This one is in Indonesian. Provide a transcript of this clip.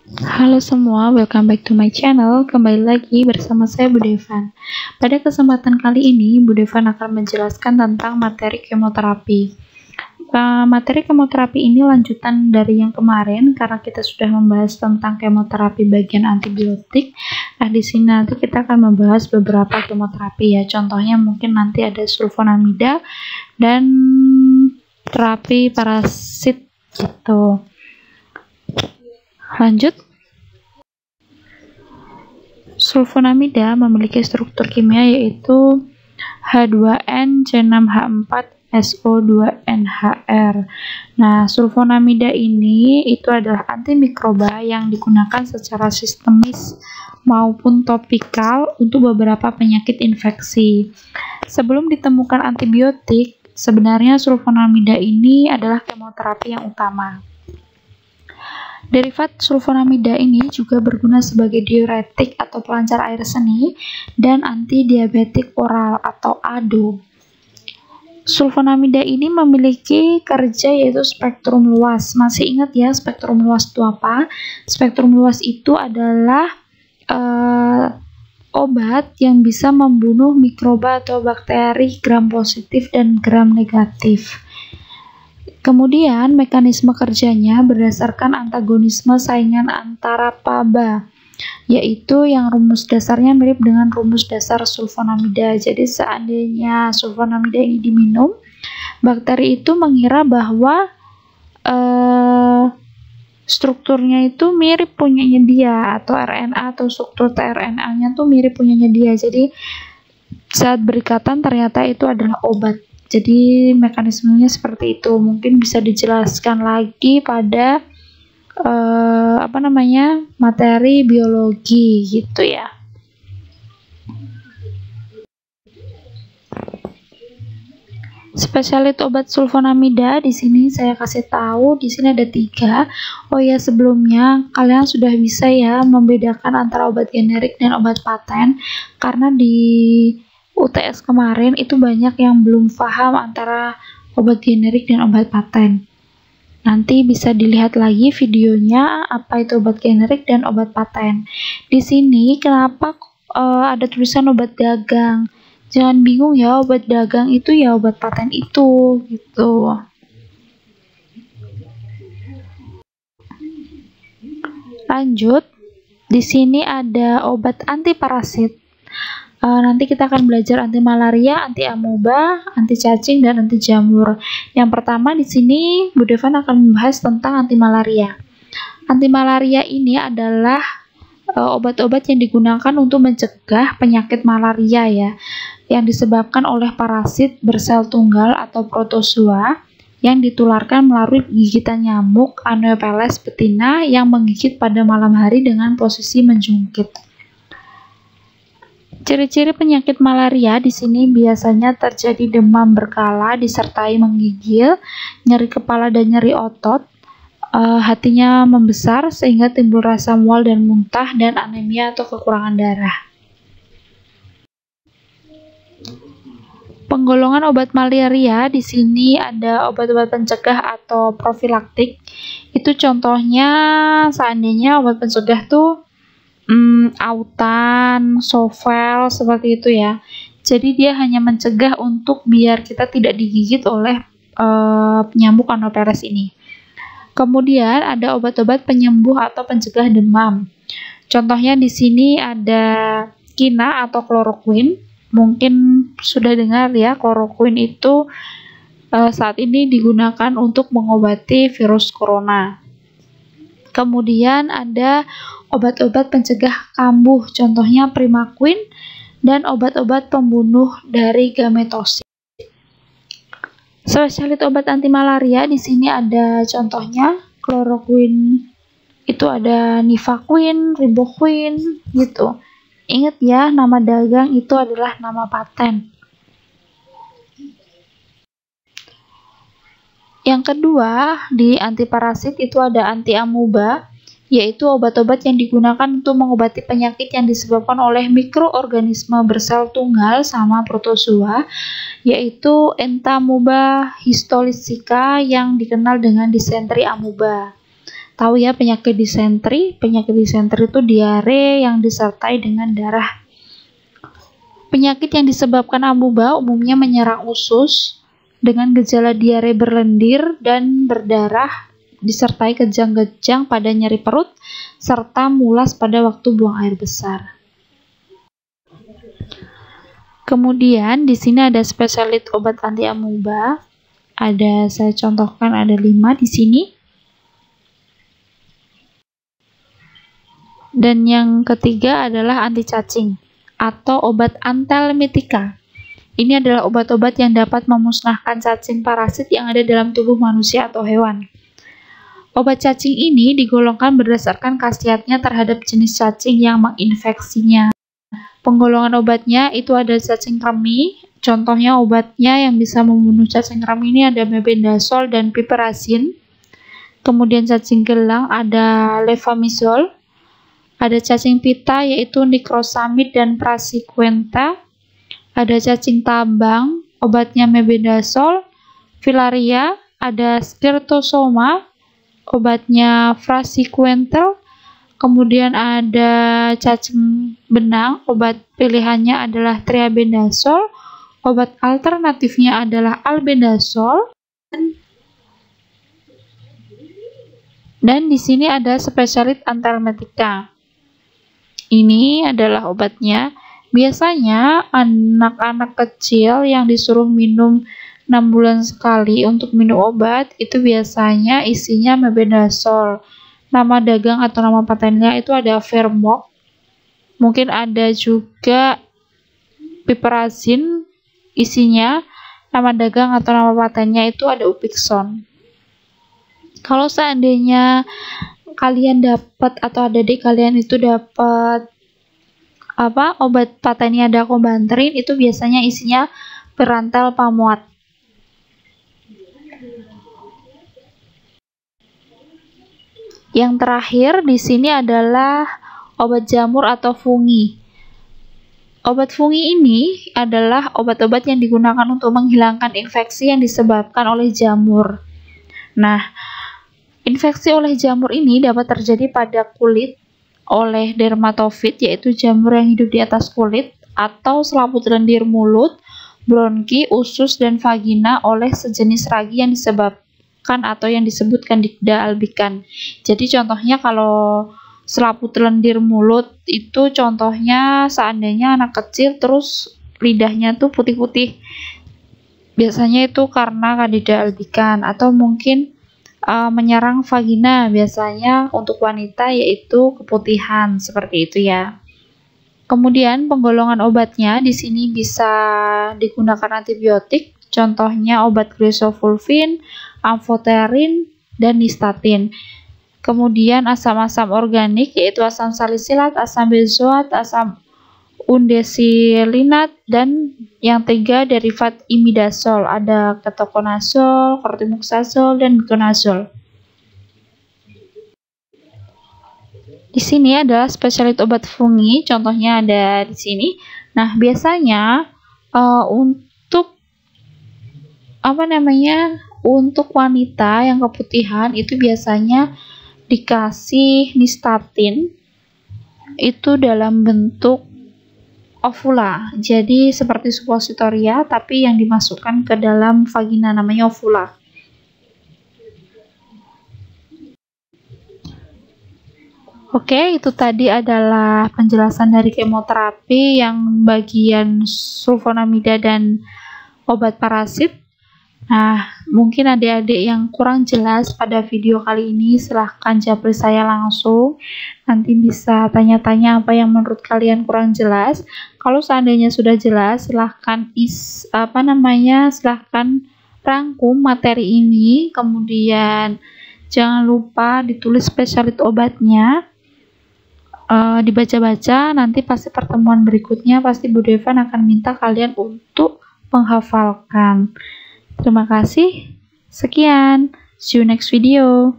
Halo semua, welcome back to my channel. Kembali lagi bersama saya Bu Devan. Pada kesempatan kali ini, Bu Devan akan menjelaskan tentang materi kemoterapi. Materi kemoterapi ini lanjutan dari yang kemarin karena kita sudah membahas tentang kemoterapi bagian antibiotik. Nah, di sini nanti kita akan membahas beberapa kemoterapi ya. Contohnya mungkin nanti ada sulfonamida dan terapi parasit gitu. Lanjut. Sulfonamida memiliki struktur kimia yaitu H2N C6H4SO2NHR. Nah, sulfonamida ini itu adalah antimikroba yang digunakan secara sistemis maupun topikal untuk beberapa penyakit infeksi. Sebelum ditemukan antibiotik, sebenarnya sulfonamida ini adalah kemoterapi yang utama. Derivat sulfonamida ini juga berguna sebagai diuretik atau pelancar air seni dan antidiabetik oral atau ADO. Sulfonamida ini memiliki kerja yaitu spektrum luas. Masih ingat ya spektrum luas itu apa? Spektrum luas itu adalah obat yang bisa membunuh mikroba atau bakteri gram positif dan gram negatif. Kemudian mekanisme kerjanya berdasarkan antagonisme saingan antara PABA, yaitu yang rumus dasarnya mirip dengan rumus dasar sulfonamida. Jadi seandainya sulfonamida ini diminum, bakteri itu mengira bahwa strukturnya itu mirip punyanya dia, atau RNA atau struktur tRNA-nya tuh mirip punyanya dia. Jadi saat berikatan ternyata itu adalah obat. Jadi mekanismenya seperti itu. Mungkin bisa dijelaskan lagi pada materi biologi gitu ya. Spesialit obat sulfonamida di sini saya kasih tahu, di sini ada 3. Oh ya, sebelumnya kalian sudah bisa ya membedakan antara obat generik dan obat paten, karena di UTS kemarin itu banyak yang belum paham antara obat generik dan obat paten. Nanti bisa dilihat lagi videonya apa itu obat generik dan obat paten. Di sini kenapa ada tulisan obat dagang? Jangan bingung ya, obat dagang itu ya obat paten itu gitu. Lanjut, di sini ada obat antiparasit. Nanti kita akan belajar anti malaria, anti amoeba, anti cacing, dan anti jamur. Yang pertama di sini Bu Devan akan membahas tentang anti malaria. Anti malaria ini adalah obat-obat yang digunakan untuk mencegah penyakit malaria ya, yang disebabkan oleh parasit bersel tunggal atau protozoa yang ditularkan melalui gigitan nyamuk Anopheles betina yang menggigit pada malam hari dengan posisi menjungkit. Ciri-ciri penyakit malaria di sini biasanya terjadi demam berkala disertai menggigil, nyeri kepala dan nyeri otot, hatinya membesar sehingga timbul rasa mual dan muntah, dan anemia atau kekurangan darah. Penggolongan obat malaria di sini ada obat-obat pencegah atau profilaktik. Itu contohnya seandainya obat pencegah tuh autan, sovel, seperti itu ya. Jadi dia hanya mencegah untuk biar kita tidak digigit oleh nyamuk Anopheles ini. Kemudian ada obat-obat penyembuh atau pencegah demam. Contohnya di sini ada kina atau kloroquine. Mungkin sudah dengar ya, kloroquine itu saat ini digunakan untuk mengobati virus corona. Kemudian ada obat-obat pencegah kambuh, contohnya primaquine, dan obat-obat pembunuh dari gametosit. Spesialit obat anti malaria di sini ada contohnya kloroquine, itu ada nivaquine, riboquine gitu. Ingat ya, nama dagang itu adalah nama paten. Yang kedua, di antiparasit itu ada anti amoeba, yaitu obat-obat yang digunakan untuk mengobati penyakit yang disebabkan oleh mikroorganisme bersel tunggal sama protozoa, yaitu Entamoeba histolytica yang dikenal dengan disenteri amoeba. tahu ya penyakit disentri. Penyakit disentri itu diare yang disertai dengan darah. Penyakit yang disebabkan amuba umumnya menyerang usus dengan gejala diare berlendir dan berdarah disertai kejang-kejang pada nyeri perut serta mulas pada waktu buang air besar. Kemudian di sini ada spesialis obat anti amuba. Saya contohkan ada 5 di sini. Dan yang ketiga adalah anti cacing atau obat antelmitika. Ini adalah obat-obat yang dapat memusnahkan cacing parasit yang ada dalam tubuh manusia atau hewan. Obat cacing ini digolongkan berdasarkan khasiatnya terhadap jenis cacing yang menginfeksinya. Penggolongan obatnya itu ada cacing kremi. Contohnya obatnya yang bisa membunuh cacing kremi ini ada mebendazole dan piperazine. Kemudian cacing gelang ada levamisole. Ada cacing pita yaitu niclosamid dan praziquantel. Ada cacing tabang, obatnya mebendazole. Filaria ada spertosoma, obatnya praziquantel. Kemudian ada cacing benang, obat pilihannya adalah triabendazole. Obat alternatifnya adalah albendazole. Dan di sini ada spesialis antelmitika. Ini adalah obatnya. Biasanya anak-anak kecil yang disuruh minum 6 bulan sekali untuk minum obat itu biasanya isinya mebendazole. Nama dagang atau nama patennya itu ada Vermox. Mungkin ada juga piperazine isinya. Nama dagang atau nama patennya itu ada Upixon. Kalau seandainya kalian dapat atau adik kalian itu dapat obat patennya ada Dacombantrin, itu biasanya isinya Perantel Pamuat. Yang terakhir di sini adalah obat jamur atau fungi. Obat fungi ini adalah obat-obat yang digunakan untuk menghilangkan infeksi yang disebabkan oleh jamur. Nah, infeksi oleh jamur ini dapat terjadi pada kulit oleh dermatofit, yaitu jamur yang hidup di atas kulit, atau selaput lendir mulut, bronki, usus, dan vagina oleh sejenis ragi yang disebabkan atau yang disebutkan Candida albicans. Jadi contohnya kalau selaput lendir mulut itu contohnya seandainya anak kecil terus lidahnya tuh putih-putih. Biasanya itu karena Candida albicans, atau mungkin menyerang vagina, biasanya untuk wanita yaitu keputihan, seperti itu ya. Kemudian penggolongan obatnya di sini bisa digunakan antibiotik, contohnya obat griselfulvin, amfoterin, dan nystatin. Kemudian asam-asam organik yaitu asam salisilat, asam benzoat, asam undesilinat, dan yang 3 derivat imidazol, ada ketoconazole, clotrimazole, dan miconazole. Di sini adalah spesialis obat fungi, contohnya ada di sini. Nah, biasanya untuk untuk wanita yang keputihan itu biasanya dikasih nystatin itu dalam bentuk ovula, jadi seperti suppositoria tapi yang dimasukkan ke dalam vagina, namanya ovula. Oke, itu tadi adalah penjelasan dari kemoterapi yang bagian sulfonamida dan obat parasit. Nah, mungkin adik-adik yang kurang jelas pada video kali ini silahkan japri saya langsung. Nanti bisa tanya-tanya apa yang menurut kalian kurang jelas. Kalau seandainya sudah jelas, silahkan silahkan rangkum materi ini. Kemudian jangan lupa ditulis spesialis obatnya, dibaca-baca. Nanti pasti pertemuan berikutnya pasti Bu Devan akan minta kalian untuk menghafalkan. Terima kasih. Sekian. See you next video.